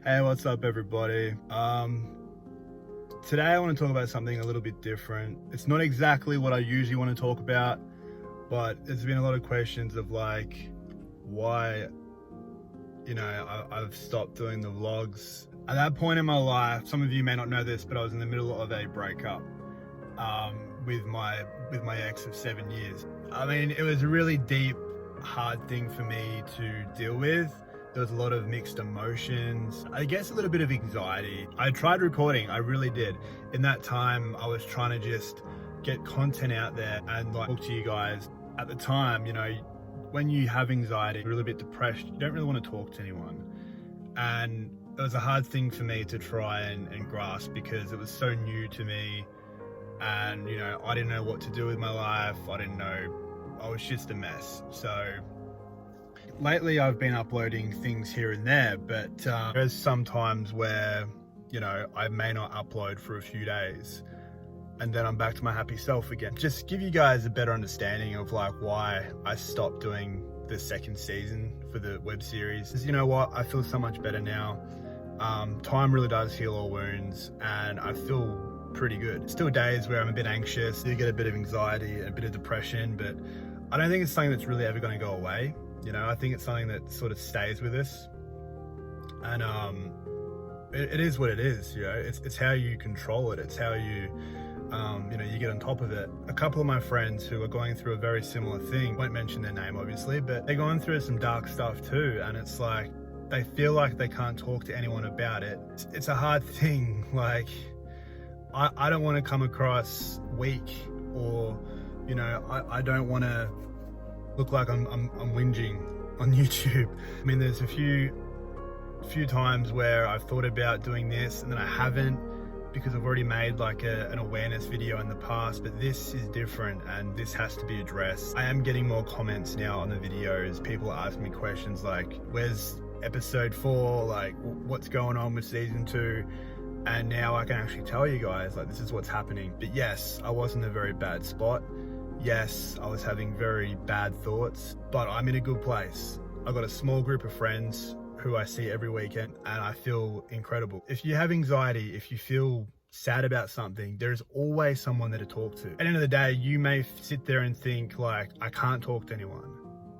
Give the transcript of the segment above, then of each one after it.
Hey, what's up everybody? Today I want to talk about something a little bit different. It's not exactly what I usually want to talk about, but there's been a lot of questions of like why, I've stopped doing the vlogs. At that point in my life, some of you may not know this, but I was in the middle of a breakup with my ex of 7 years. I mean, it was a really deep, hard thing for me to deal with. There was a lot of mixed emotions, I guess a little bit of anxiety. I tried recording, I really did. In that time, I was trying to just get content out there and like talk to you guys. At the time, when you have anxiety, you're a little bit depressed, you don't really want to talk to anyone. And it was a hard thing for me to try and grasp because it was so new to me. And, I didn't know what to do with my life. I was just a mess. So lately I've been uploading things here and there, but there's some times where, I may not upload for a few days and then I'm back to my happy self again. Just give you guys a better understanding of like why I stopped doing the second season for the web series. Because you know what? I feel so much better now. Time really does heal all wounds and I feel pretty good. Still days where I'm a bit anxious, you get a bit of anxiety, a bit of depression, but I don't think it's something that's really ever going to go away. I think it's something that sort of stays with us, and it is what it is. It's how you control it. It's how you you get on top of it. A couple of my friends who are going through a very similar thing, won't mention their name obviously, but they're going through some dark stuff too, and it's like they feel like they can't talk to anyone about it. It's a hard thing. Like I don't want to come across weak, or I don't want to look like I'm whinging on YouTube. I mean, there's a few times where I've thought about doing this and then I haven't, because I've already made like an awareness video in the past, but this is different and this has to be addressed. I am getting more comments now on the videos. People ask me questions like, where's episode 4? Like, what's going on with season 2? And now I can actually tell you guys, like, this is what's happening. But yes, I was in a very bad spot. Yes, I was having very bad thoughts, but I'm in a good place. I've got a small group of friends who I see every weekend and I feel incredible. If you have anxiety, if you feel sad about something, there's always someone there to talk to. At the end of the day, you may sit there and think like, I can't talk to anyone.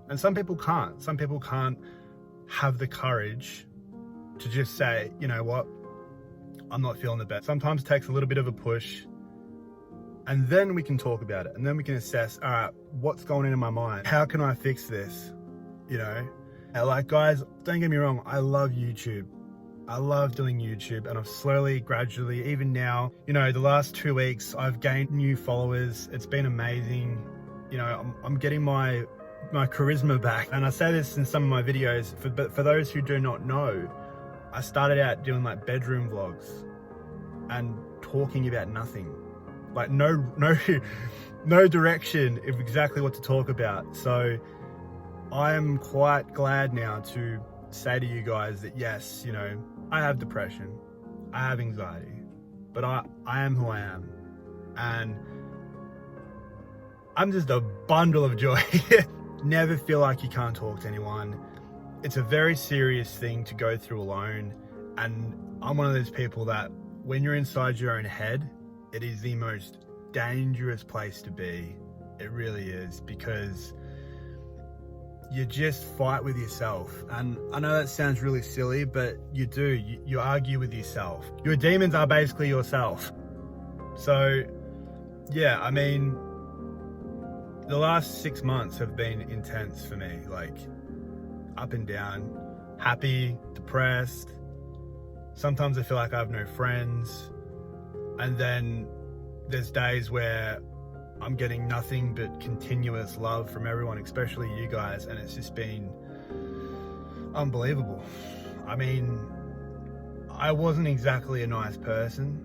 And some people can't. Some people can't have the courage to just say, you know what, I'm not feeling the best. Sometimes it takes a little bit of a push, and then we can talk about it, and then we can assess, all right, what's going on in my mind? How can I fix this? Like, guys, don't get me wrong, I love YouTube. I love doing YouTube, and I've slowly, gradually, even now, the last 2 weeks, I've gained new followers. It's been amazing. I'm getting my charisma back. And I say this in some of my videos, but for those who do not know, I started out doing like bedroom vlogs and talking about nothing. Like no direction of exactly what to talk about. So I am quite glad now to say to you guys that yes, I have depression, I have anxiety, but I am who I am. And I'm just a bundle of joy. Never feel like you can't talk to anyone. It's a very serious thing to go through alone. And I'm one of those people that when you're inside your own head, it is the most dangerous place to be. It really is, because you just fight with yourself. And I know that sounds really silly, but you do. You argue with yourself. Your demons are basically yourself. So yeah, I mean, the last 6 months have been intense for me, like up and down, happy, depressed. Sometimes I feel like I have no friends. And then there's days where I'm getting nothing but continuous love from everyone, especially you guys, and it's just been unbelievable. I mean, I wasn't exactly a nice person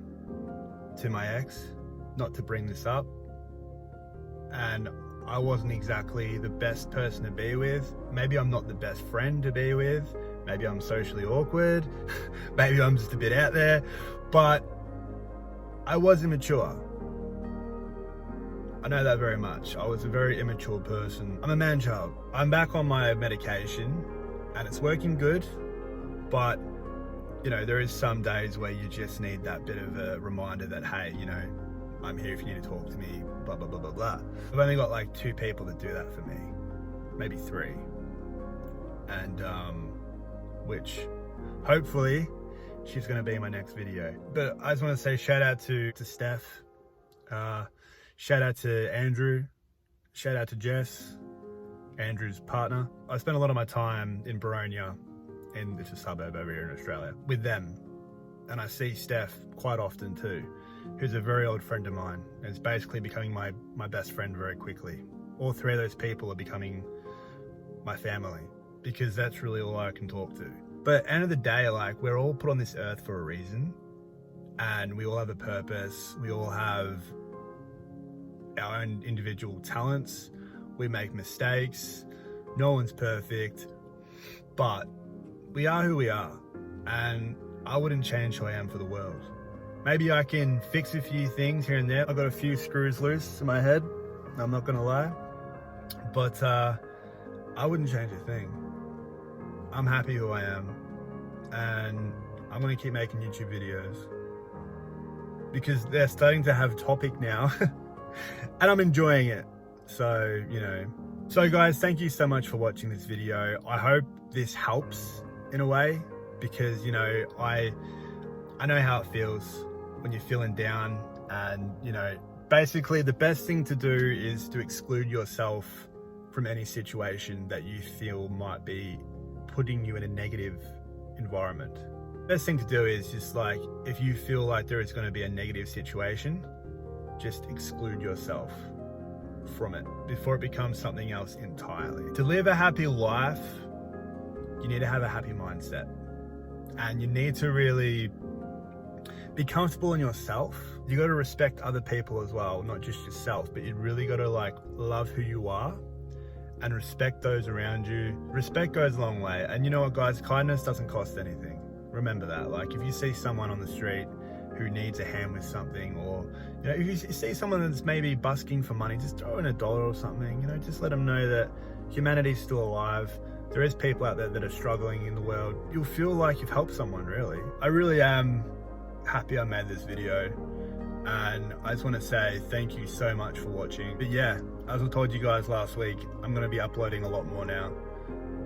to my ex, not to bring this up, and I wasn't exactly the best person to be with. Maybe I'm not the best friend to be with, maybe I'm socially awkward, maybe I'm just a bit out there, but I was immature. I know that very much. I was a very immature person. I'm a man child. I'm back on my medication and it's working good, but you know, there is some days where you just need that bit of a reminder that, hey, you know, I'm here if you need to talk to me, blah, blah, blah, blah, blah. I've only got like 2 people that do that for me, maybe 3. And which hopefully she's gonna be in my next video. But I just wanna say shout out to Steph, shout out to Andrew, shout out to Jess, Andrew's partner. I spend a lot of my time in Baronia, and it's a suburb over here in Australia, with them. And I see Steph quite often too, who's a very old friend of mine, and is basically becoming my best friend very quickly. All 3 of those people are becoming my family, because that's really all I can talk to. But at the end of the day, like, we're all put on this earth for a reason, and we all have a purpose. We all have our own individual talents. We make mistakes. No one's perfect, but we are who we are, and I wouldn't change who I am for the world. Maybe I can fix a few things here and there. I've got a few screws loose in my head, I'm not gonna lie, but I wouldn't change a thing. I'm happy who I am, and I'm gonna keep making YouTube videos because they're starting to have topic now and I'm enjoying it. So, you know. So guys, thank you so much for watching this video. I hope this helps in a way, because, you know, I know how it feels when you're feeling down, and, you know, basically the best thing to do is to exclude yourself from any situation that you feel might be putting you in a negative environment. Best thing to do is just, like, if you feel like there is going to be a negative situation, just exclude yourself from it before it becomes something else entirely. To live a happy life, you need to have a happy mindset, and you need to really be comfortable in yourself. You got to respect other people as well, not just yourself, but you really got to, like, love who you are and respect those around you. Respect goes a long way. And you know what, guys, kindness doesn't cost anything. Remember that. Like, if you see someone on the street who needs a hand with something, or, you know, if you see someone that's maybe busking for money, just throw in $1 or something. You know, just let them know that humanity's still alive. There is people out there that are struggling in the world. You'll feel like you've helped someone, really. I really am happy I made this video, and I just want to say thank you so much for watching. But yeah, as I told you guys last week, I'm going to be uploading a lot more now,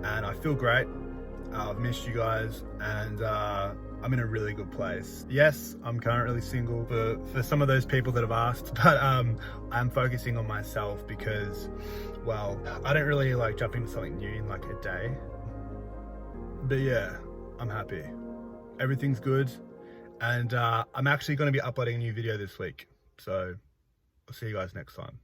and I feel great. I've missed you guys, and I'm in a really good place. Yes, I'm currently single for some of those people that have asked, but I'm focusing on myself because, well, I don't really like jump into something new in like a day. But yeah, I'm happy. Everything's good. And I'm actually going to be uploading a new video this week. So I'll see you guys next time.